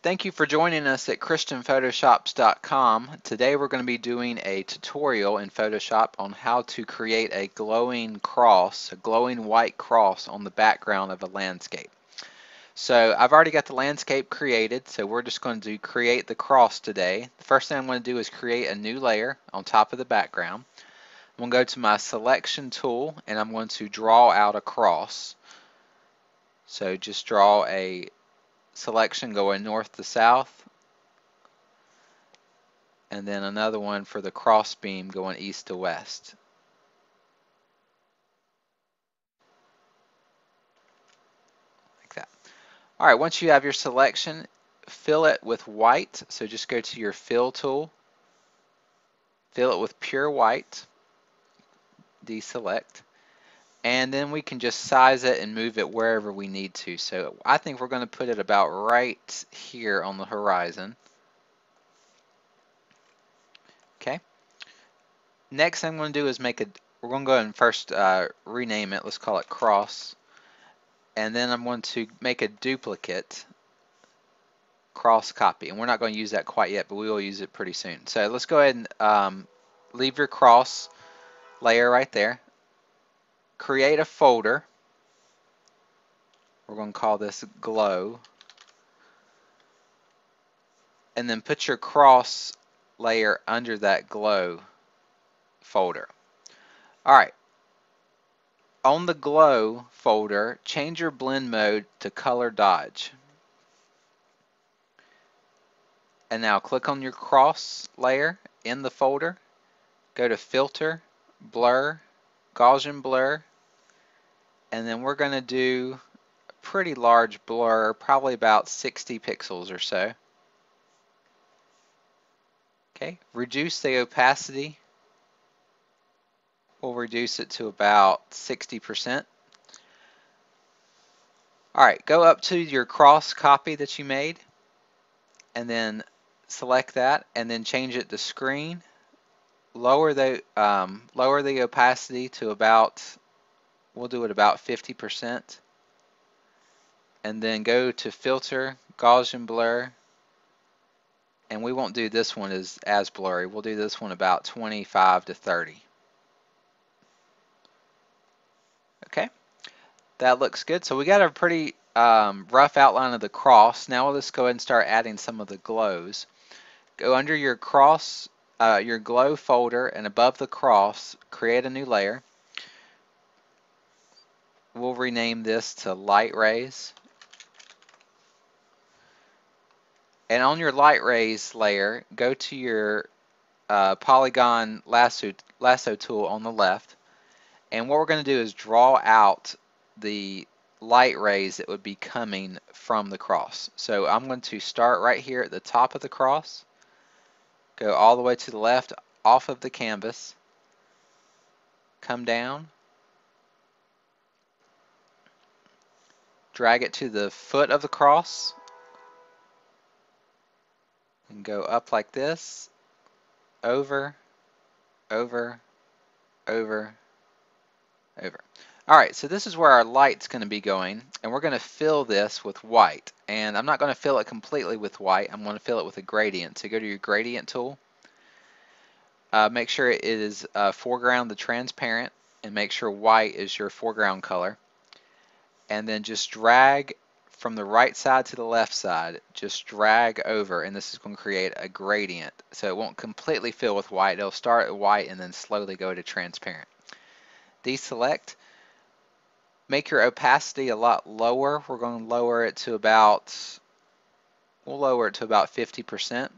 Thank you for joining us at christianphotoshops.com. Today we're going to be doing a tutorial in Photoshop on how to create a glowing cross, a glowing white cross on the background of a landscape. So I've already got the landscape created, so we're just going to create the cross today. The first thing I'm going to do is create a new layer on top of the background. I'm going to go to my selection tool and I'm going to draw out a cross. So just draw a selection going north to south, and then another one for the cross beam going east to west. Like that. Alright, once you have your selection, fill it with white. So just go to your fill tool, fill it with pure white, deselect, and then we can just size it and move it wherever we need to. So I think we're going to put it about right here on the horizon. Okay. Next thing I'm going to do is we're going to go ahead and first rename it. Let's call it cross. And then I'm going to make a duplicate cross copy. And we're not going to use that quite yet, but we will use it pretty soon. So let's go ahead and leave your cross layer right there. Create a folder. We're going to call this glow. And then put your cross layer under that glow folder. Alright. On the glow folder, change your blend mode to color dodge. And now click on your cross layer in the folder. Go to filter, blur, Gaussian blur, and then we're going to do a pretty large blur, probably about 60 pixels or so. Okay, reduce the opacity. We'll reduce it to about 60%. Alright, go up to your cross copy that you made and then select that and then change it to screen. Lower the opacity to about, we'll do it about 50%. And then go to filter, Gaussian blur, and we won't do this one as blurry. We'll do this one about 25 to 30. Okay, that looks good. So we got a pretty rough outline of the cross. Now let's go ahead and start adding some of the glows. Go under your cross, your glow folder, and above the cross, create a new layer. We'll rename this to light rays. And on your light rays layer, go to your polygon lasso tool on the left. And what we're going to do is draw out the light rays that would be coming from the cross. So I'm going to start right here at the top of the cross, go all the way to the left off of the canvas, come down, drag it to the foot of the cross, and go up like this, over, over, over, over. Alright, so this is where our light's going to be going, and we're going to fill this with white. And I'm not going to fill it completely with white, I'm going to fill it with a gradient. So go to your gradient tool, make sure it is foreground to transparent, and make sure white is your foreground color. And then just drag from the right side to the left side, just drag over, and this is going to create a gradient. So it won't completely fill with white, it'll start at white and then slowly go to transparent. Deselect, make your opacity a lot lower. We're going to lower it to about, we'll lower it to about 50%.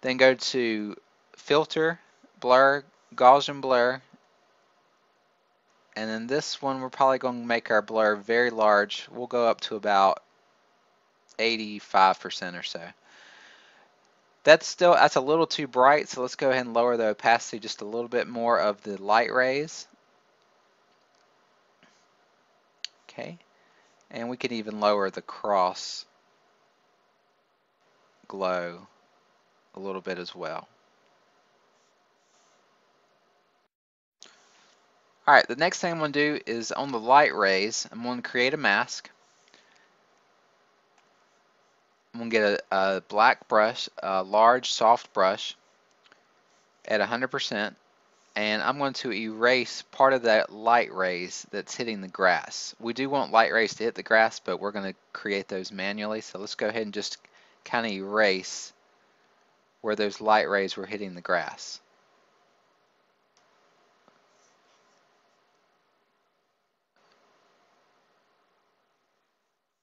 Then go to filter, blur, Gaussian blur, and then this one we're probably going to make our blur very large. We'll go up to about 85% or so. That's a little too bright, so let's go ahead and lower the opacity just a little bit more of the light rays. Okay, and we can even lower the cross glow a little bit as well. Alright, the next thing I'm going to do is on the light rays, I'm going to create a mask. I'm going to get a black brush, a large soft brush at 100%, and I'm going to erase part of that light rays that's hitting the grass. We do want light rays to hit the grass, but we're going to create those manually. So let's go ahead and just kind of erase where those light rays were hitting the grass.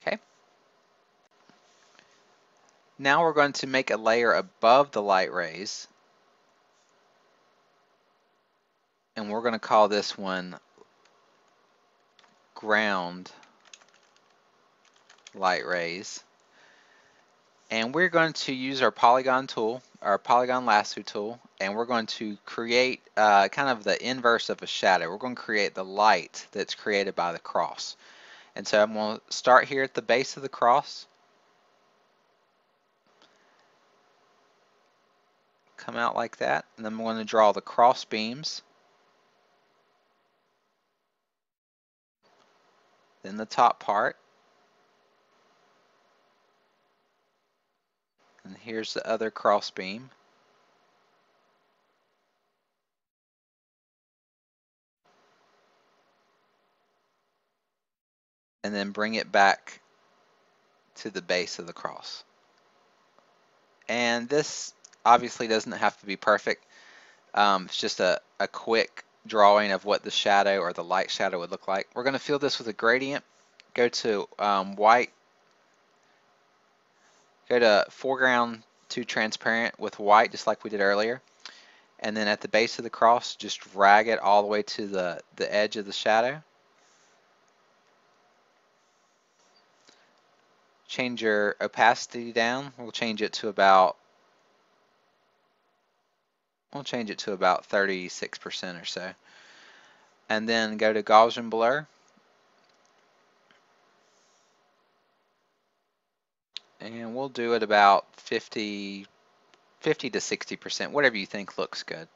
Okay. Now we're going to make a layer above the light rays, and we're going to call this one ground light rays. And we're going to use our polygon tool, our polygon lasso tool, and we're going to create kind of the inverse of a shadow. We're going to create the light that's created by the cross. And so I'm going to start here at the base of the cross, come out like that, and then I'm going to draw the cross beams, then the top part, and here's the other cross beam. And then bring it back to the base of the cross. And this obviously doesn't have to be perfect. It's just a quick drawing of what the shadow or the light shadow would look like. We're going to fill this with a gradient. Go to white, go to foreground to transparent with white, just like we did earlier. And then at the base of the cross, just drag it all the way to the edge of the shadow. Change your opacity down. We'll change it to about 36% or so. And then go to Gaussian blur. And we'll do it about 50 to 60%, whatever you think looks good.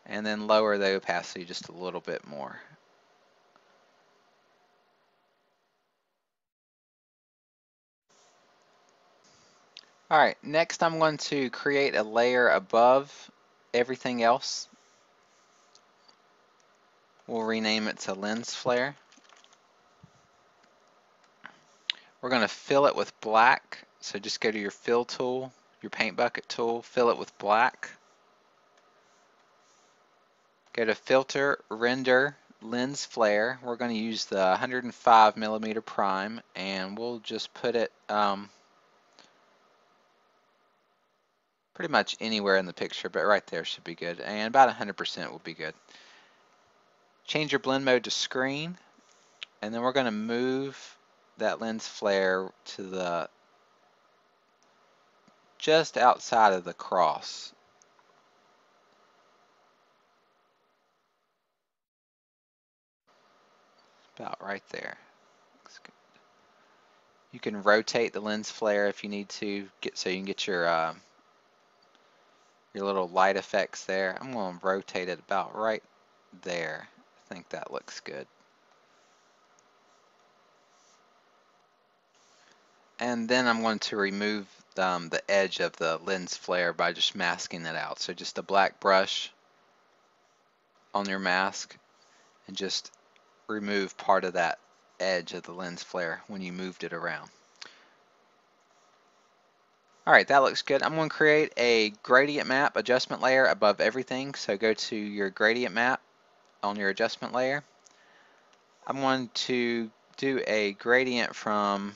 And then lower the opacity just a little bit more. Alright, next I'm going to create a layer above everything else. We'll rename it to lens flare. We're going to fill it with black, so just go to your fill tool, your paint bucket tool, fill it with black. Go to filter, render, lens flare. We're going to use the 105mm prime, and we'll just put it pretty much anywhere in the picture, but right there should be good, and about 100% will be good. Change your blend mode to screen, and then we're going to move that lens flare to the just outside of the cross. About right there. Looks good. You can rotate the lens flare if you need to, so you can get your little light effects there. I'm going to rotate it about right there. I think that looks good. And then I'm going to remove the edge of the lens flare by just masking it out. So just a black brush on your mask and just remove part of that edge of the lens flare when you moved it around. Alright, that looks good. I'm going to create a gradient map adjustment layer above everything. So go to your gradient map on your adjustment layer. I'm going to do a gradient from,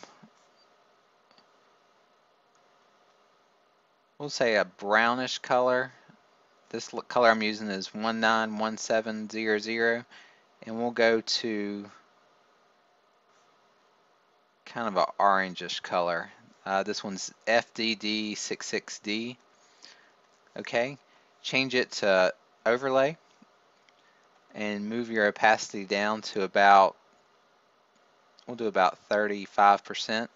we'll say a brownish color. This color I'm using is 191700, and we'll go to kind of an orangish color. This one's FDD66D. Okay, change it to overlay and move your opacity down to about, we'll do about 35%.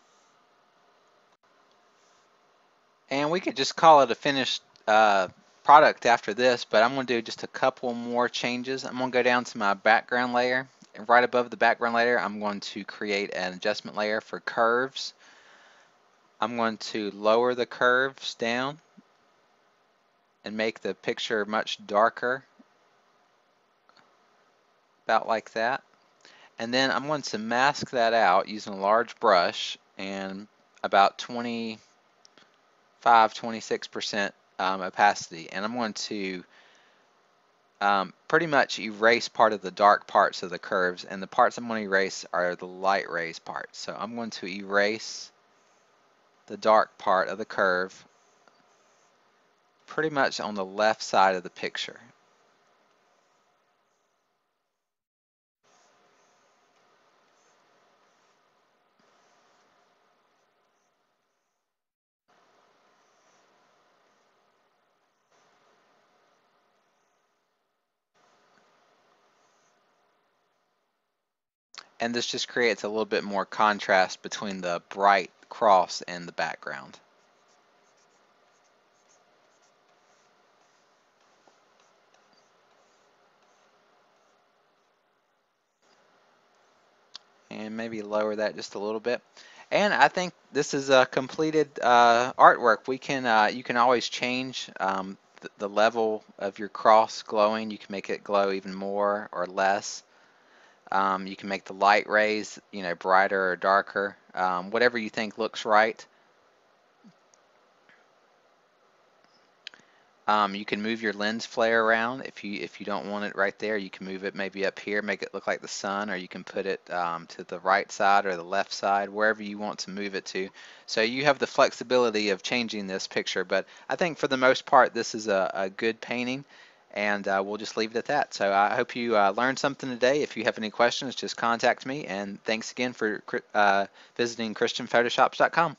And we could just call it a finished product after this, but I'm going to do just a couple more changes. I'm going to go down to my background layer, and right above the background layer I'm going to create an adjustment layer for curves. I'm going to lower the curves down and make the picture much darker, about like that. And then I'm going to mask that out using a large brush and about 25–26% opacity. And I'm going to pretty much erase part of the dark parts of the curves, and the parts I'm going to erase are the light rays parts. So I'm going to erase the dark part of the curve pretty much on the left side of the picture. And this just creates a little bit more contrast between the bright cross and the background. And maybe lower that just a little bit. And I think this is a completed artwork. You can always change the level of your cross glowing. You can make it glow even more or less. You can make the light rays, brighter or darker, whatever you think looks right. You can move your lens flare around if you don't want it right there. You can move it maybe up here, make it look like the sun, or you can put it to the right side or the left side, wherever you want to move it to. So you have the flexibility of changing this picture, but I think for the most part this is a good painting, and we'll just leave it at that. So I hope you learned something today. If you have any questions, just contact me, and thanks again for visiting ChristianPhotoShops.com.